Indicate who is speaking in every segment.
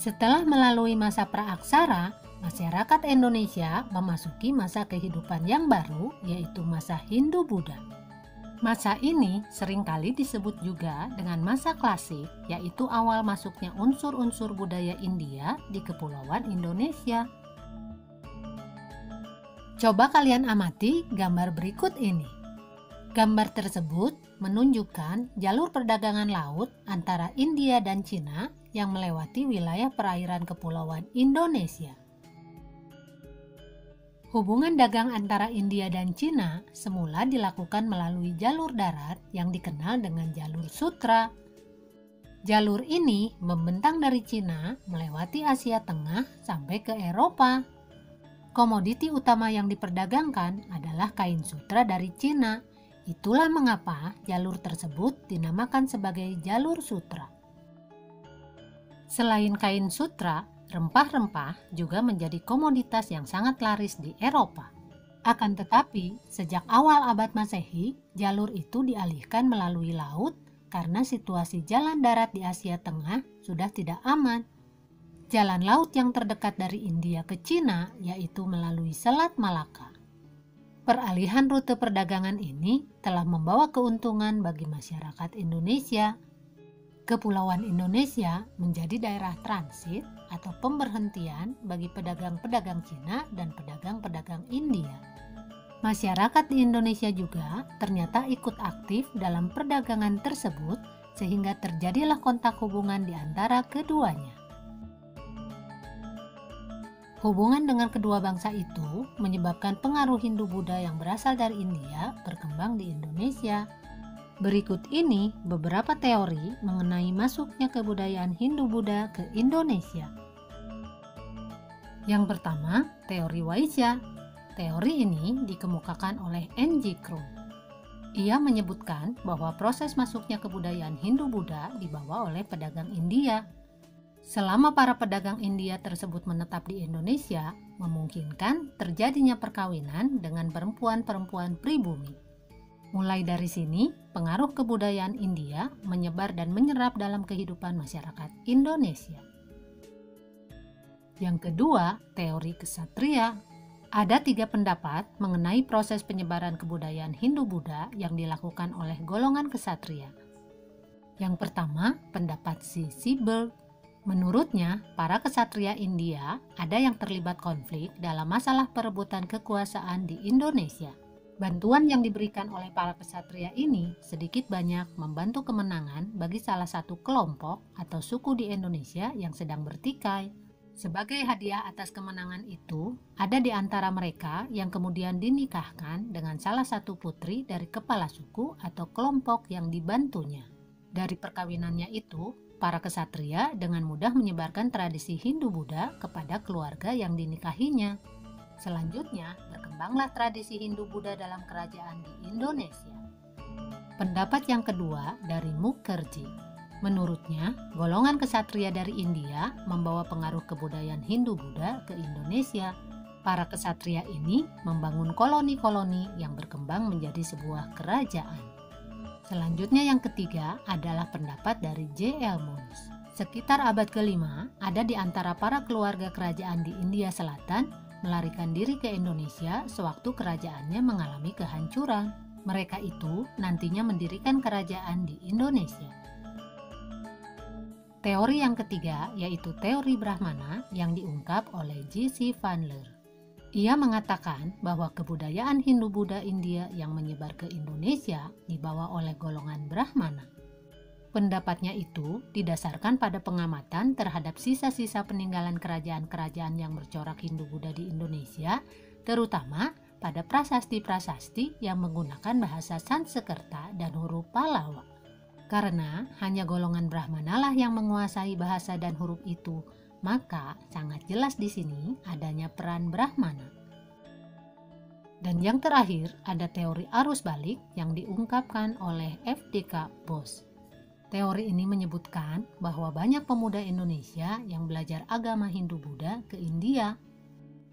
Speaker 1: Setelah melalui masa praaksara, masyarakat Indonesia memasuki masa kehidupan yang baru, yaitu masa Hindu-Buddha. Masa ini seringkali disebut juga dengan masa klasik, yaitu awal masuknya unsur-unsur budaya India di Kepulauan Indonesia. Coba kalian amati gambar berikut ini. Gambar tersebut menunjukkan jalur perdagangan laut antara India dan Cina yang melewati wilayah perairan Kepulauan Indonesia. Hubungan dagang antara India dan Cina semula dilakukan melalui jalur darat yang dikenal dengan jalur sutra. Jalur ini membentang dari Cina melewati Asia Tengah sampai ke Eropa. Komoditi utama yang diperdagangkan adalah kain sutra dari Cina. Itulah mengapa jalur tersebut dinamakan sebagai jalur sutra. Selain kain sutra, rempah-rempah juga menjadi komoditas yang sangat laris di Eropa. Akan tetapi, sejak awal abad Masehi, jalur itu dialihkan melalui laut karena situasi jalan darat di Asia Tengah sudah tidak aman. Jalan laut yang terdekat dari India ke Cina yaitu melalui Selat Malaka. Peralihan rute perdagangan ini telah membawa keuntungan bagi masyarakat Indonesia. Kepulauan Indonesia menjadi daerah transit atau pemberhentian bagi pedagang-pedagang Cina dan pedagang-pedagang India. Masyarakat di Indonesia juga ternyata ikut aktif dalam perdagangan tersebut sehingga terjadilah kontak hubungan di antara keduanya. Hubungan dengan kedua bangsa itu menyebabkan pengaruh Hindu-Buddha yang berasal dari India berkembang di Indonesia. Berikut ini beberapa teori mengenai masuknya kebudayaan Hindu-Buddha ke Indonesia. Yang pertama, teori Waisya. Teori ini dikemukakan oleh N.G. Krum. Ia menyebutkan bahwa proses masuknya kebudayaan Hindu-Buddha dibawa oleh pedagang India. Selama para pedagang India tersebut menetap di Indonesia, memungkinkan terjadinya perkawinan dengan perempuan-perempuan pribumi. Mulai dari sini, pengaruh kebudayaan India menyebar dan menyerap dalam kehidupan masyarakat Indonesia. Yang kedua, teori kesatria. Ada 3 pendapat mengenai proses penyebaran kebudayaan Hindu-Buddha yang dilakukan oleh golongan kesatria. Yang pertama, pendapat si Seberg. Menurutnya, para kesatria India ada yang terlibat konflik dalam masalah perebutan kekuasaan di Indonesia. Bantuan yang diberikan oleh para kesatria ini sedikit banyak membantu kemenangan bagi salah satu kelompok atau suku di Indonesia yang sedang bertikai. Sebagai hadiah atas kemenangan itu, ada di antara mereka yang kemudian dinikahkan dengan salah satu putri dari kepala suku atau kelompok yang dibantunya. Dari perkawinannya itu, para kesatria dengan mudah menyebarkan tradisi Hindu-Buddha kepada keluarga yang dinikahinya. Selanjutnya, berkembanglah tradisi Hindu-Buddha dalam kerajaan di Indonesia. Pendapat yang kedua dari Mukherjee. Menurutnya, golongan kesatria dari India membawa pengaruh kebudayaan Hindu-Buddha ke Indonesia. Para kesatria ini membangun koloni-koloni yang berkembang menjadi sebuah kerajaan. Selanjutnya yang ketiga adalah pendapat dari J.L. Munz. Sekitar abad ke-5, ada di antara para keluarga kerajaan di India Selatan melarikan diri ke Indonesia sewaktu kerajaannya mengalami kehancuran. Mereka itu nantinya mendirikan kerajaan di Indonesia. Teori yang ketiga yaitu teori Brahmana yang diungkap oleh J.C. Van Leur. Ia mengatakan bahwa kebudayaan Hindu-Buddha India yang menyebar ke Indonesia dibawa oleh golongan Brahmana. Pendapatnya itu didasarkan pada pengamatan terhadap sisa-sisa peninggalan kerajaan-kerajaan yang bercorak Hindu-Buddha di Indonesia, terutama pada prasasti-prasasti yang menggunakan bahasa Sanskerta dan huruf Pallawa. Karena hanya golongan Brahmana lah yang menguasai bahasa dan huruf itu, maka sangat jelas di sini adanya peran Brahmana. Dan yang terakhir ada teori arus balik yang diungkapkan oleh F.D.K. Bos. Teori ini menyebutkan bahwa banyak pemuda Indonesia yang belajar agama Hindu-Buddha ke India.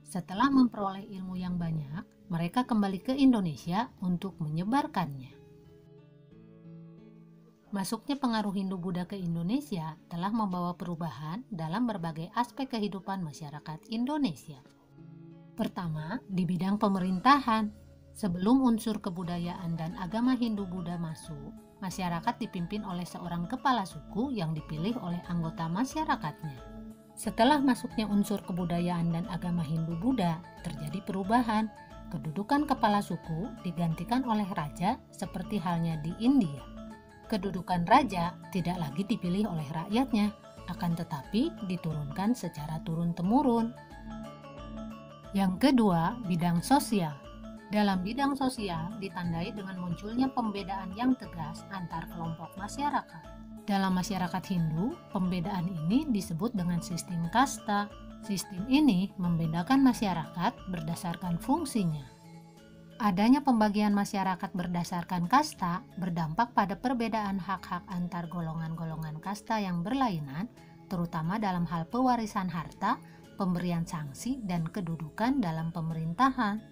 Speaker 1: Setelah memperoleh ilmu yang banyak, mereka kembali ke Indonesia untuk menyebarkannya. Masuknya pengaruh Hindu-Buddha ke Indonesia telah membawa perubahan dalam berbagai aspek kehidupan masyarakat Indonesia. Pertama, di bidang pemerintahan. Sebelum unsur kebudayaan dan agama Hindu-Buddha masuk, masyarakat dipimpin oleh seorang kepala suku yang dipilih oleh anggota masyarakatnya. Setelah masuknya unsur kebudayaan dan agama Hindu-Buddha, terjadi perubahan. Kedudukan kepala suku digantikan oleh raja seperti halnya di India. Kedudukan raja tidak lagi dipilih oleh rakyatnya, akan tetapi diturunkan secara turun-temurun. Yang kedua, bidang sosial. Dalam bidang sosial ditandai dengan munculnya pembedaan yang tegas antar kelompok masyarakat. Dalam masyarakat Hindu, pembedaan ini disebut dengan sistem kasta. Sistem ini membedakan masyarakat berdasarkan fungsinya. Adanya pembagian masyarakat berdasarkan kasta berdampak pada perbedaan hak-hak antar golongan-golongan kasta yang berlainan, terutama dalam hal pewarisan harta, pemberian sanksi, dan kedudukan dalam pemerintahan.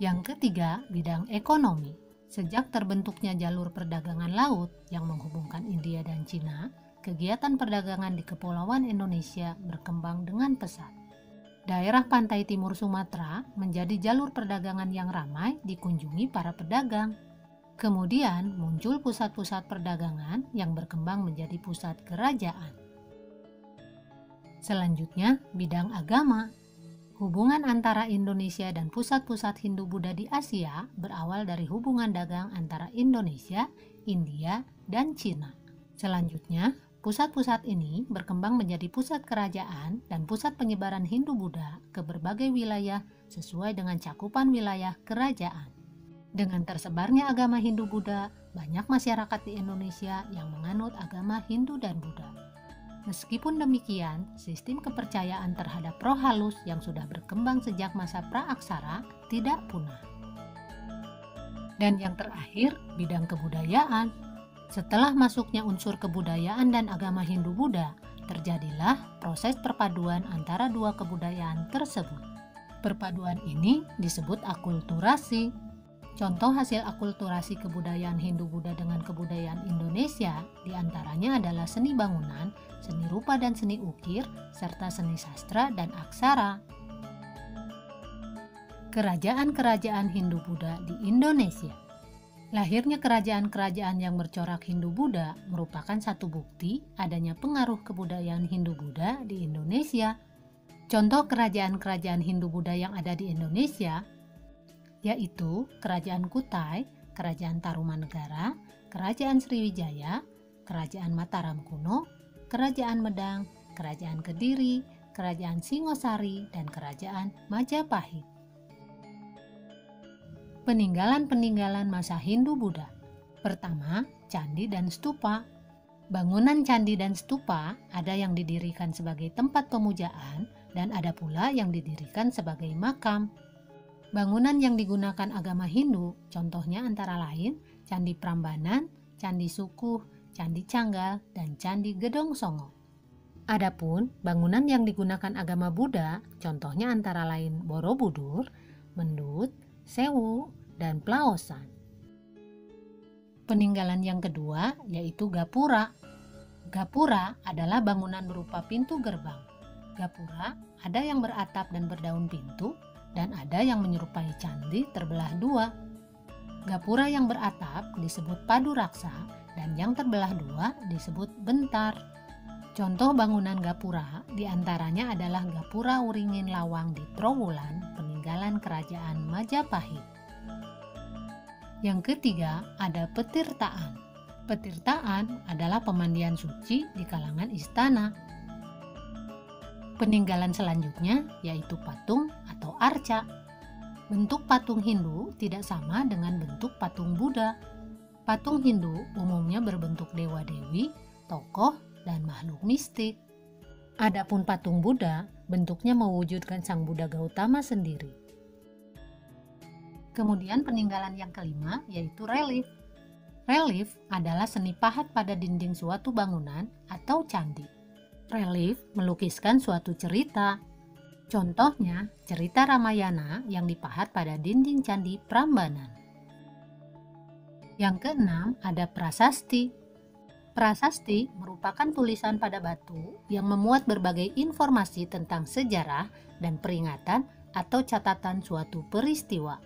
Speaker 1: Yang ketiga, bidang ekonomi. Sejak terbentuknya jalur perdagangan laut yang menghubungkan India dan Cina, kegiatan perdagangan di Kepulauan Indonesia berkembang dengan pesat. Daerah pantai timur Sumatera menjadi jalur perdagangan yang ramai dikunjungi para pedagang. Kemudian muncul pusat-pusat perdagangan yang berkembang menjadi pusat kerajaan. Selanjutnya, bidang agama. Hubungan antara Indonesia dan pusat-pusat Hindu-Buddha di Asia berawal dari hubungan dagang antara Indonesia, India, dan Cina. Selanjutnya, pusat-pusat ini berkembang menjadi pusat kerajaan dan pusat penyebaran Hindu-Buddha ke berbagai wilayah sesuai dengan cakupan wilayah kerajaan. Dengan tersebarnya agama Hindu-Buddha, banyak masyarakat di Indonesia yang menganut agama Hindu dan Buddha. Meskipun demikian, sistem kepercayaan terhadap roh halus yang sudah berkembang sejak masa praaksara tidak punah. Dan yang terakhir, bidang kebudayaan. Setelah masuknya unsur kebudayaan dan agama Hindu-Buddha, terjadilah proses perpaduan antara dua kebudayaan tersebut. Perpaduan ini disebut akulturasi. Contoh hasil akulturasi kebudayaan Hindu-Buddha dengan kebudayaan Indonesia diantaranya adalah seni bangunan, seni rupa dan seni ukir, serta seni sastra dan aksara. Kerajaan-kerajaan Hindu-Buddha di Indonesia. Lahirnya kerajaan-kerajaan yang bercorak Hindu-Buddha merupakan satu bukti adanya pengaruh kebudayaan Hindu-Buddha di Indonesia. Contoh kerajaan-kerajaan Hindu-Buddha yang ada di Indonesia yaitu Kerajaan Kutai, Kerajaan Tarumanegara, Kerajaan Sriwijaya, Kerajaan Mataram Kuno, Kerajaan Medang, Kerajaan Kediri, Kerajaan Singosari, dan Kerajaan Majapahit. Peninggalan-peninggalan masa Hindu-Buddha. Pertama, candi dan stupa. Bangunan candi dan stupa ada yang didirikan sebagai tempat pemujaan dan ada pula yang didirikan sebagai makam. Bangunan yang digunakan agama Hindu, contohnya antara lain Candi Prambanan, Candi Sukuh, Candi Canggal, dan Candi Gedong Songo. Adapun bangunan yang digunakan agama Buddha, contohnya antara lain Borobudur, Mendut, Sewu, dan Plaosan. Peninggalan yang kedua yaitu Gapura. Gapura adalah bangunan berupa pintu gerbang. Gapura ada yang beratap dan berdaun pintu, dan ada yang menyerupai candi terbelah dua. Gapura yang beratap disebut Padu Raksa dan yang terbelah dua disebut Bentar. Contoh bangunan Gapura diantaranya adalah Gapura Uringin Lawang di Trowulan, peninggalan kerajaan Majapahit. Yang ketiga ada Petirtaan. Petirtaan adalah pemandian suci di kalangan istana. Peninggalan selanjutnya yaitu patung atau arca. Bentuk patung Hindu tidak sama dengan bentuk patung Buddha. Patung Hindu umumnya berbentuk dewa-dewi, tokoh, dan makhluk mistik. Adapun patung Buddha bentuknya mewujudkan Sang Buddha Gautama sendiri. Kemudian peninggalan yang kelima yaitu relief. Relief adalah seni pahat pada dinding suatu bangunan atau candi. Relief melukiskan suatu cerita. Contohnya, cerita Ramayana yang dipahat pada dinding Candi Prambanan. Yang keenam ada prasasti. Prasasti merupakan tulisan pada batu yang memuat berbagai informasi tentang sejarah dan peringatan atau catatan suatu peristiwa.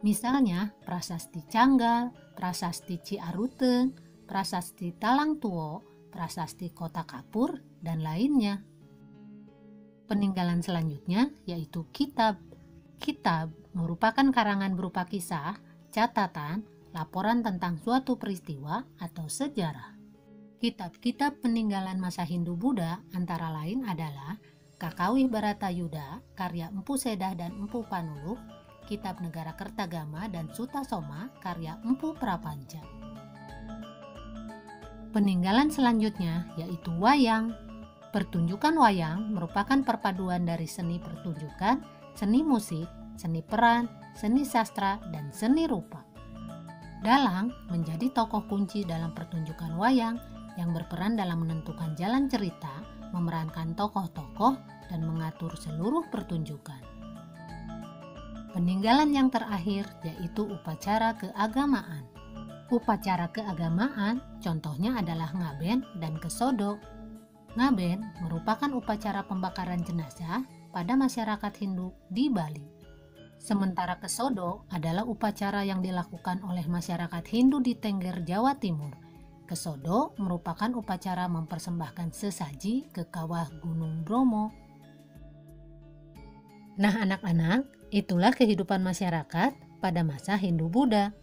Speaker 1: Misalnya prasasti Canggal, prasasti Ciaruteng, prasasti Talang Tuo, prasasti Kota Kapur, dan lainnya. Peninggalan selanjutnya yaitu kitab. Kitab merupakan karangan berupa kisah, catatan, laporan tentang suatu peristiwa atau sejarah. Kitab-kitab peninggalan masa Hindu-Buddha antara lain adalah Kakawih Bharatayuda karya Empu Sedah dan Empu Panuluh, Kitab Negara Kertagama dan Sutasoma karya Empu Prapanca. Peninggalan selanjutnya yaitu wayang. Pertunjukan wayang merupakan perpaduan dari seni pertunjukan, seni musik, seni peran, seni sastra, dan seni rupa. Dalang menjadi tokoh kunci dalam pertunjukan wayang yang berperan dalam menentukan jalan cerita, memerankan tokoh-tokoh, dan mengatur seluruh pertunjukan. Peninggalan yang terakhir yaitu upacara keagamaan. Upacara keagamaan contohnya adalah ngaben dan kesodo. Ngaben merupakan upacara pembakaran jenazah pada masyarakat Hindu di Bali. Sementara kesodo adalah upacara yang dilakukan oleh masyarakat Hindu di Tengger, Jawa Timur. Kesodo merupakan upacara mempersembahkan sesaji ke kawah Gunung Bromo. Nah anak-anak, itulah kehidupan masyarakat pada masa Hindu-Buddha.